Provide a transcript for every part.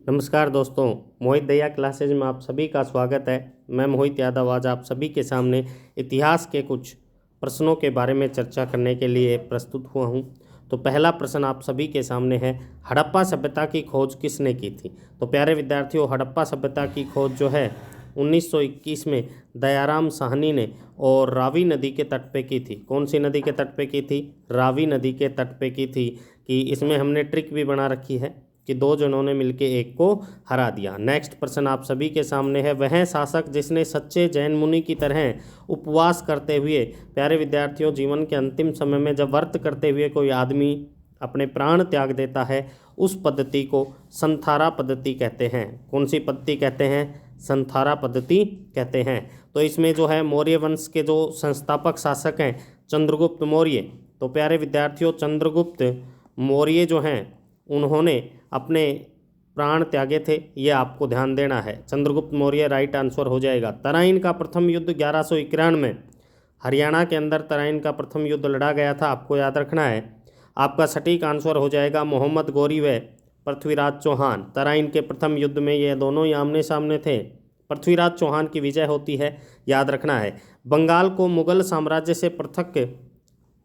नमस्कार दोस्तों, मोहित दया क्लासेज में आप सभी का स्वागत है। मैं मोहित यादव आज आप सभी के सामने इतिहास के कुछ प्रश्नों के बारे में चर्चा करने के लिए प्रस्तुत हुआ हूं। तो पहला प्रश्न आप सभी के सामने है, हड़प्पा सभ्यता की खोज किसने की थी। तो प्यारे विद्यार्थियों, हड़प्पा सभ्यता की खोज जो है 1921 में दयाराम साहनी ने और रावी नदी के तट पे की थी। कौन सी नदी के तट पे की थी? रावी नदी के तट पे की थी। कि इसमें हमने ट्रिक भी बना रखी है कि दो जनों ने मिलकर एक को हरा दिया। नेक्स्ट प्रश्न आप सभी के सामने है, वह शासक जिसने सच्चे जैन मुनि की तरह उपवास करते हुए, प्यारे विद्यार्थियों, जीवन के अंतिम समय में जब व्रत करते हुए कोई आदमी अपने प्राण त्याग देता है, उस पद्धति को संथारा पद्धति कहते हैं। कौन सी पद्धति कहते हैं? संथारा पद्धति कहते हैं। तो इसमें जो है मौर्य वंश के जो संस्थापक शासक हैं चंद्रगुप्त मौर्य। तो प्यारे विद्यार्थियों, चंद्रगुप्त मौर्य जो हैं उन्होंने अपने प्राण त्यागे थे, ये आपको ध्यान देना है। चंद्रगुप्त मौर्य राइट आंसर हो जाएगा। तराइन का प्रथम युद्ध 1191 में हरियाणा के अंदर तराइन का प्रथम युद्ध लड़ा गया था, आपको याद रखना है। आपका सटीक आंसर हो जाएगा मोहम्मद गौरी व पृथ्वीराज चौहान। तराइन के प्रथम युद्ध में ये दोनों ही आमने सामने थे। पृथ्वीराज चौहान की विजय होती है, याद रखना है। बंगाल को मुगल साम्राज्य से पृथक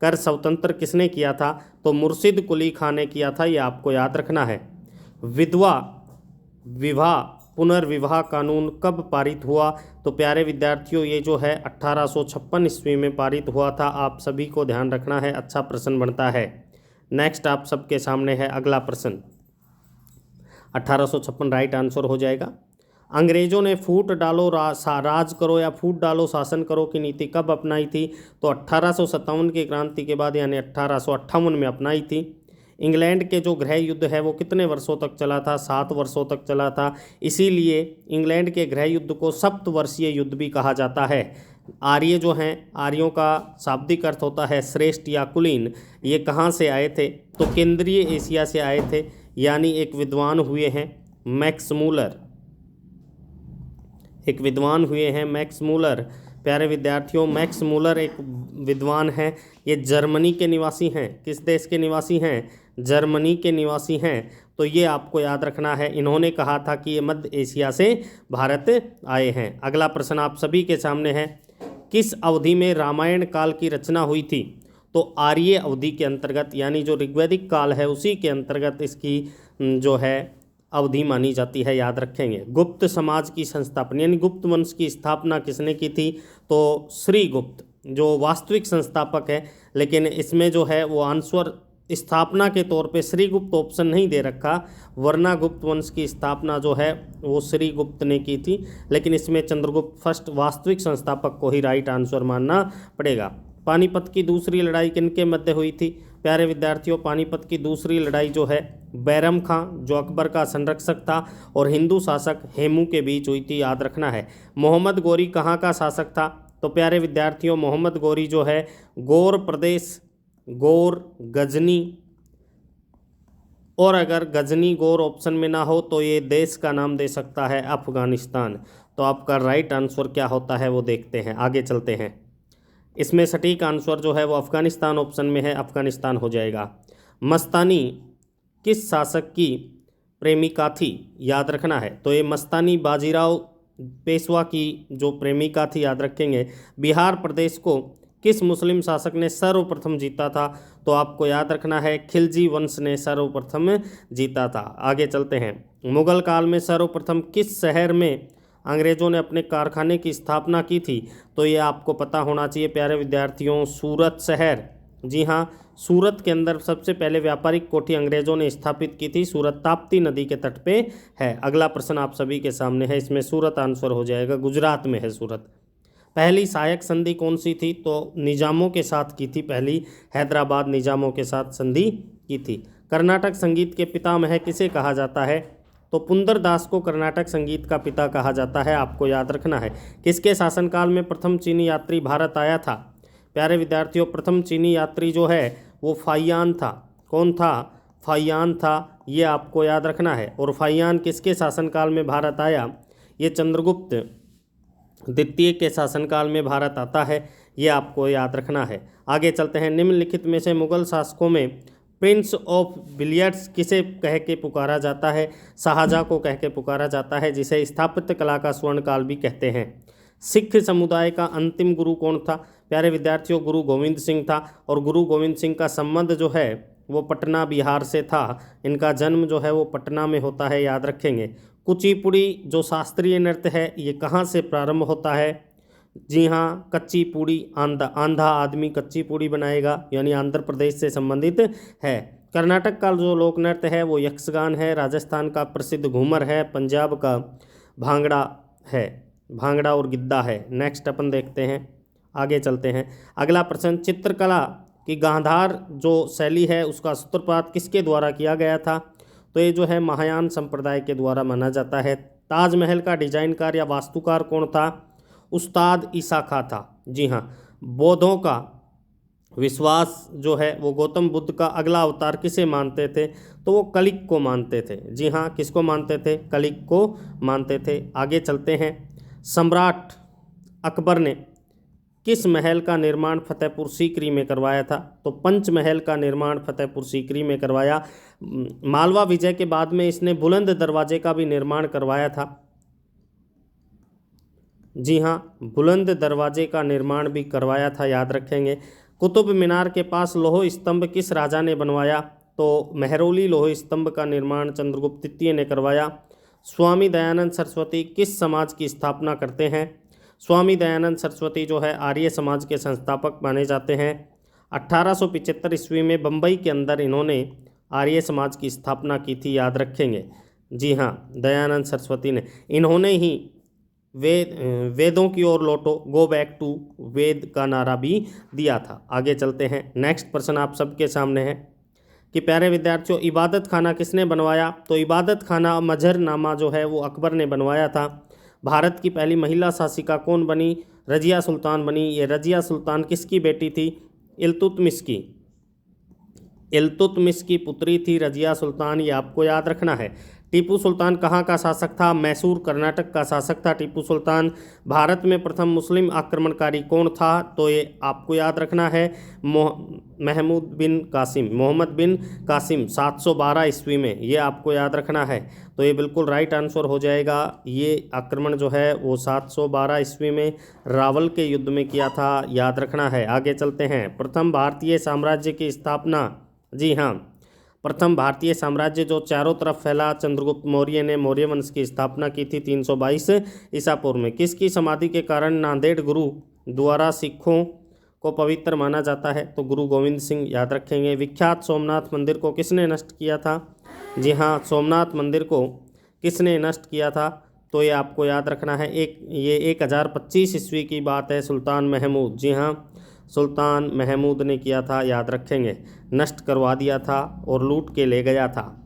कर स्वतंत्र किसने किया था? तो मुर्शिद कुली खान ने किया था, ये आपको याद रखना है। विधवा विवाह पुनर्विवाह कानून कब पारित हुआ? तो प्यारे विद्यार्थियों, ये जो है 1856 ईस्वी में पारित हुआ था। आप सभी को ध्यान रखना है, अच्छा प्रश्न बनता है। नेक्स्ट आप सबके सामने है अगला प्रश्न। 1856 राइट आंसर हो जाएगा। अंग्रेजों ने फूट डालो राज करो या फूट डालो शासन करो की नीति कब अपनाई थी? तो 1857 की क्रांति के बाद, यानी 1858 में अपनाई थी। इंग्लैंड के जो गृह युद्ध है वो कितने वर्षों तक चला था? 7 वर्षों तक चला था। इसीलिए इंग्लैंड के गृह युद्ध को सप्तवर्षीय युद्ध भी कहा जाता है। आर्य जो हैं, आर्यों का शाब्दिक अर्थ होता है श्रेष्ठ या कुलीन। ये कहाँ से आए थे? तो केंद्रीय एशिया से आए थे, यानी एक विद्वान हुए हैं मैक्स मूलर। एक विद्वान हुए हैं मैक्स मूलर। प्यारे विद्यार्थियों, मैक्स मूलर एक विद्वान है। ये जर्मनी के निवासी हैं। किस देश के निवासी हैं? जर्मनी के निवासी हैं। तो ये आपको याद रखना है। इन्होंने कहा था कि ये मध्य एशिया से भारत आए हैं। अगला प्रश्न आप सभी के सामने है, किस अवधि में रामायण काल की रचना हुई थी? तो आर्य अवधि के अंतर्गत, यानी जो ऋग्वैदिक काल है उसी के अंतर्गत इसकी जो है अवधि मानी जाती है, याद रखेंगे। गुप्त समाज की संस्थापना, यानी गुप्त वंश की स्थापना किसने की थी? तो श्री गुप्त जो वास्तविक संस्थापक है, लेकिन इसमें जो है वो आंसर स्थापना के तौर पे श्री गुप्त ऑप्शन नहीं दे रखा, वरना गुप्त वंश की स्थापना जो है वो श्री गुप्त ने की थी। लेकिन इसमें चंद्रगुप्त फर्स्ट वास्तविक संस्थापक को ही राइट आंसर मानना पड़ेगा। पानीपत की दूसरी लड़ाई किनके मध्य हुई थी? प्यारे विद्यार्थियों, पानीपत की दूसरी लड़ाई जो है बैरम खां जो अकबर का संरक्षक था और हिंदू शासक हेमू के बीच हुई थी, याद रखना है। मोहम्मद गौरी कहाँ का शासक था? तो प्यारे विद्यार्थियों, मोहम्मद गौरी जो है गौर प्रदेश, गौर, गजनी, और अगर गजनी गौर ऑप्शन में ना हो तो ये देश का नाम दे सकता है अफगानिस्तान। तो आपका राइट आंसर क्या होता है वो देखते हैं, आगे चलते हैं। इसमें सटीक आंसर जो है वो अफगानिस्तान ऑप्शन में है, अफगानिस्तान हो जाएगा। मस्तानी किस शासक की प्रेमिका थी? याद रखना है। तो ये मस्तानी बाजीराव पेशवा की जो प्रेमिका थी, याद रखेंगे। बिहार प्रदेश को किस मुस्लिम शासक ने सर्वप्रथम जीता था? तो आपको याद रखना है खिलजी वंश ने सर्वप्रथम जीता था। आगे चलते हैं। मुगल काल में सर्वप्रथम किस शहर में अंग्रेज़ों ने अपने कारखाने की स्थापना की थी? तो ये आपको पता होना चाहिए प्यारे विद्यार्थियों, सूरत शहर। जी हाँ, सूरत के अंदर सबसे पहले व्यापारिक कोठी अंग्रेज़ों ने स्थापित की थी। सूरत ताप्ती नदी के तट पे है। अगला प्रश्न आप सभी के सामने है, इसमें सूरत आंसर हो जाएगा, गुजरात में है सूरत। पहली सहायक संधि कौन सी थी? तो निजामों के साथ की थी पहली, हैदराबाद निजामों के साथ संधि की थी। कर्नाटक संगीत के पितामह किसे कहा जाता है? तो पुंदरदास को कर्नाटक संगीत का पिता कहा जाता है, आपको याद रखना है। किसके शासनकाल में प्रथम चीनी यात्री भारत आया था? प्यारे विद्यार्थियों, प्रथम चीनी यात्री जो है वो फाहियान था। कौन था? फाहियान था, ये आपको याद रखना है। और फाहियान किसके शासनकाल में भारत आया? ये चंद्रगुप्त द्वितीय के शासनकाल में भारत आता है, ये आपको याद रखना है। आगे चलते हैं। निम्नलिखित में से मुगल शासकों में प्रिंस ऑफ बिलियर्ड्स किसे कह के पुकारा जाता है? शाहजहाँ को कह के पुकारा जाता है, जिसे स्थापत्य कला का स्वर्ण काल भी कहते हैं। सिख समुदाय का अंतिम गुरु कौन था? प्यारे विद्यार्थियों, गुरु गोविंद सिंह था। और गुरु गोविंद सिंह का संबंध जो है वो पटना बिहार से था। इनका जन्म जो है वो पटना में होता है, याद रखेंगे। कुचिपुड़ी जो शास्त्रीय नृत्य है ये कहाँ से प्रारंभ होता है? जी हाँ, कच्ची पूड़ी आंधा आंधा आदमी कच्ची पूड़ी बनाएगा, यानी आंध्र प्रदेश से संबंधित है। कर्नाटक का जो लोक नृत्य है वो यक्षगान है। राजस्थान का प्रसिद्ध घूमर है। पंजाब का भांगड़ा है, भांगड़ा और गिद्दा है। नेक्स्ट अपन देखते हैं, आगे चलते हैं। अगला प्रश्न, चित्रकला की गांधार जो शैली है उसका सूत्रपात किसके द्वारा किया गया था? तो ये जो है महायान संप्रदाय के द्वारा माना जाता है। ताजमहल का डिजाइनकार या वास्तुकार कौन था? उस्ताद ईसा खां था। जी हाँ। बौद्धों का विश्वास जो है वो गौतम बुद्ध का अगला अवतार किसे मानते थे? तो वो कलिक को मानते थे। जी हाँ, किसको मानते थे? कलिक को मानते थे। आगे चलते हैं। सम्राट अकबर ने किस महल का निर्माण फतेहपुर सीकरी में करवाया था? तो पंचमहल का निर्माण फतेहपुर सीकरी में करवाया। मालवा विजय के बाद में इसने बुलंद दरवाजे का भी निर्माण करवाया था। जी हाँ, बुलंद दरवाजे का निर्माण भी करवाया था, याद रखेंगे। कुतुब मीनार के पास लौह स्तंभ किस राजा ने बनवाया? तो मेहरौली लौह स्तंभ का निर्माण चंद्रगुप्त तृतीय ने करवाया। स्वामी दयानंद सरस्वती किस समाज की स्थापना करते हैं? स्वामी दयानंद सरस्वती जो है आर्य समाज के संस्थापक माने जाते हैं। 1875 ईस्वी में बम्बई के अंदर इन्होंने आर्य समाज की स्थापना की थी, याद रखेंगे। जी हाँ, दयानंद सरस्वती ने, इन्होंने ही वेदों की ओर लौटो, गो बैक टू वेद का नारा भी दिया था। आगे चलते हैं। नेक्स्ट प्रश्न आप सबके सामने है कि प्यारे विद्यार्थियों, इबादत खाना किसने बनवाया? तो इबादत खाना मजहरनामा जो है वो अकबर ने बनवाया था। भारत की पहली महिला शासिका कौन बनी? रजिया सुल्तान बनी। ये रजिया सुल्तान किसकी बेटी थी? इल्तुतमिश की। इल्तुतमिश की पुत्री थी रजिया सुल्तान, ये आपको याद रखना है। टीपू सुल्तान कहाँ का शासक था? मैसूर कर्नाटक का शासक था टीपू सुल्तान। भारत में प्रथम मुस्लिम आक्रमणकारी कौन था? तो ये आपको याद रखना है, महमूद बिन कासिम, मोहम्मद बिन कासिम 712 ईस्वी में, ये आपको याद रखना है। तो ये बिल्कुल राइट आंसर हो जाएगा। ये आक्रमण जो है वो 712 ईस्वी में रावल के युद्ध में किया था, याद रखना है। आगे चलते हैं। प्रथम भारतीय साम्राज्य की स्थापना, जी हाँ, प्रथम भारतीय साम्राज्य जो चारों तरफ फैला, चंद्रगुप्त मौर्य ने मौर्य वंश की स्थापना की थी 322 ईसा पूर्व में। किसकी समाधि के कारण नांदेड़ गुरु द्वारा सिखों को पवित्र माना जाता है? तो गुरु गोविंद सिंह, याद रखेंगे। विख्यात सोमनाथ मंदिर को किसने नष्ट किया था? जी हाँ, सोमनाथ मंदिर को किसने नष्ट किया था? तो ये आपको याद रखना है। ये 1025 ईस्वी की बात है। सुल्तान महमूद, जी हाँ, सुल्तान महमूद ने किया था, याद रखेंगे। नष्ट करवा दिया था और लूट के ले गया था।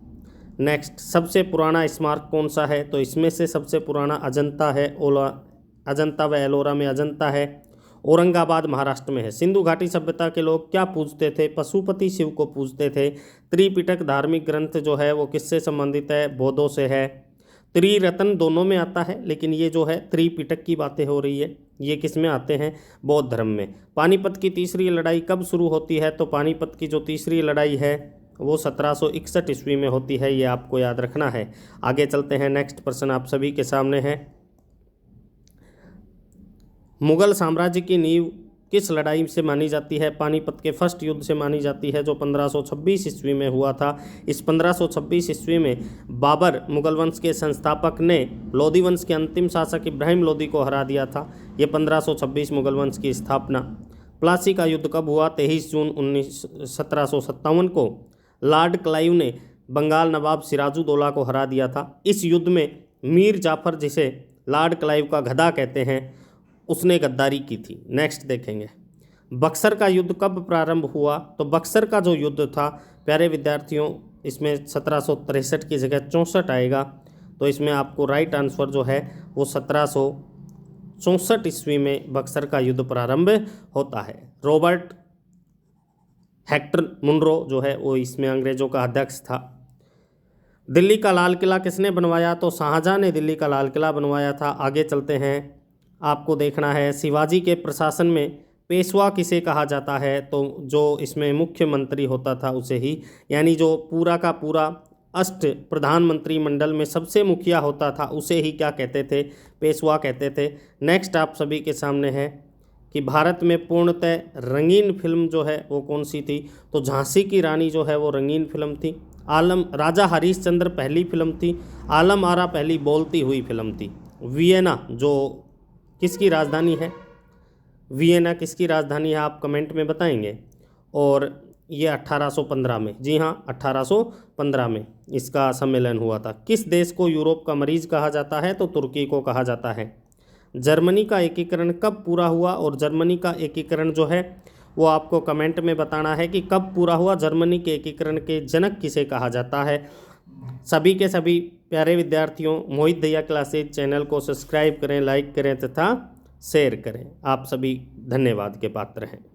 नेक्स्ट, सबसे पुराना स्मारक कौन सा है? तो इसमें से सबसे पुराना अजंता है। अजंता व एलोरा में अजंता है, औरंगाबाद महाराष्ट्र में है। सिंधु घाटी सभ्यता के लोग क्या पूजते थे? पशुपति शिव को पूजते थे। त्रिपिटक धार्मिक ग्रंथ जो है वो किससे संबंधित है? बौद्धों से है। त्रिरत्न दोनों में आता है, लेकिन ये जो है त्रिपिटक की बातें हो रही है, ये किस में आते हैं? बौद्ध धर्म में। पानीपत की तीसरी लड़ाई कब शुरू होती है? तो पानीपत की जो तीसरी लड़ाई है वो 1761 ईस्वी में होती है, ये आपको याद रखना है। आगे चलते हैं। नेक्स्ट प्रश्न आप सभी के सामने है। मुगल साम्राज्य की नींव किस लड़ाई से मानी जाती है? पानीपत के फर्स्ट युद्ध से मानी जाती है, जो 1526 ईस्वी में हुआ था। इस 1526 ईस्वी में बाबर मुगल वंश के संस्थापक ने लोधी वंश के अंतिम शासक इब्राहिम लोधी को हरा दिया था। ये 1526 मुगल वंश की स्थापना। प्लासी का युद्ध कब हुआ? 23 जून 1757 को लॉर्ड क्लाइव ने बंगाल नवाब सिराजुद्दौला को हरा दिया था। इस युद्ध में मीर जाफर, जिसे लॉर्ड क्लाइव का गधा कहते हैं, उसने गद्दारी की थी। नेक्स्ट देखेंगे। बक्सर का युद्ध कब प्रारंभ हुआ? तो बक्सर का जो युद्ध था प्यारे विद्यार्थियों, इसमें 1763 की जगह 64 आएगा। तो इसमें आपको राइट आंसर जो है वो 1764 ईस्वी में बक्सर का युद्ध प्रारंभ होता है। रॉबर्ट हेक्टर मुनरो जो है वो इसमें अंग्रेजों का अध्यक्ष था। दिल्ली का लाल किला किसने बनवाया? तो शाहजहां ने दिल्ली का लाल किला बनवाया था। आगे चलते हैं। आपको देखना है शिवाजी के प्रशासन में पेशवा किसे कहा जाता है, तो जो इसमें मुख्यमंत्री होता था उसे ही, यानी जो पूरा का पूरा अष्ट प्रधानमंत्री मंडल में सबसे मुखिया होता था उसे ही क्या कहते थे, पेशवा कहते थे। नेक्स्ट आप सभी के सामने है कि भारत में पूर्णतः रंगीन फिल्म जो है वो कौन सी थी, तो झांसी की रानी जो है वो रंगीन फिल्म थी। आलम राजा हरिश्चंद्र पहली फिल्म थी। आलम आरा पहली बोलती हुई फिल्म थी। वियना जो किसकी राजधानी है, वियना किसकी राजधानी है, आप कमेंट में बताएंगे। और ये 1815 में, जी हाँ 1815 में इसका सम्मेलन हुआ था। किस देश को यूरोप का मरीज कहा जाता है, तो तुर्की को कहा जाता है। जर्मनी का एकीकरण कब पूरा हुआ, और जर्मनी का एकीकरण जो है वो आपको कमेंट में बताना है कि कब पूरा हुआ। जर्मनी के एकीकरण के जनक किसे कहा जाता है। सभी के सभी प्यारे विद्यार्थियों, मोहित दहिया क्लासेज चैनल को सब्सक्राइब करें, लाइक करें तथा शेयर करें। आप सभी धन्यवाद के पात्र हैं।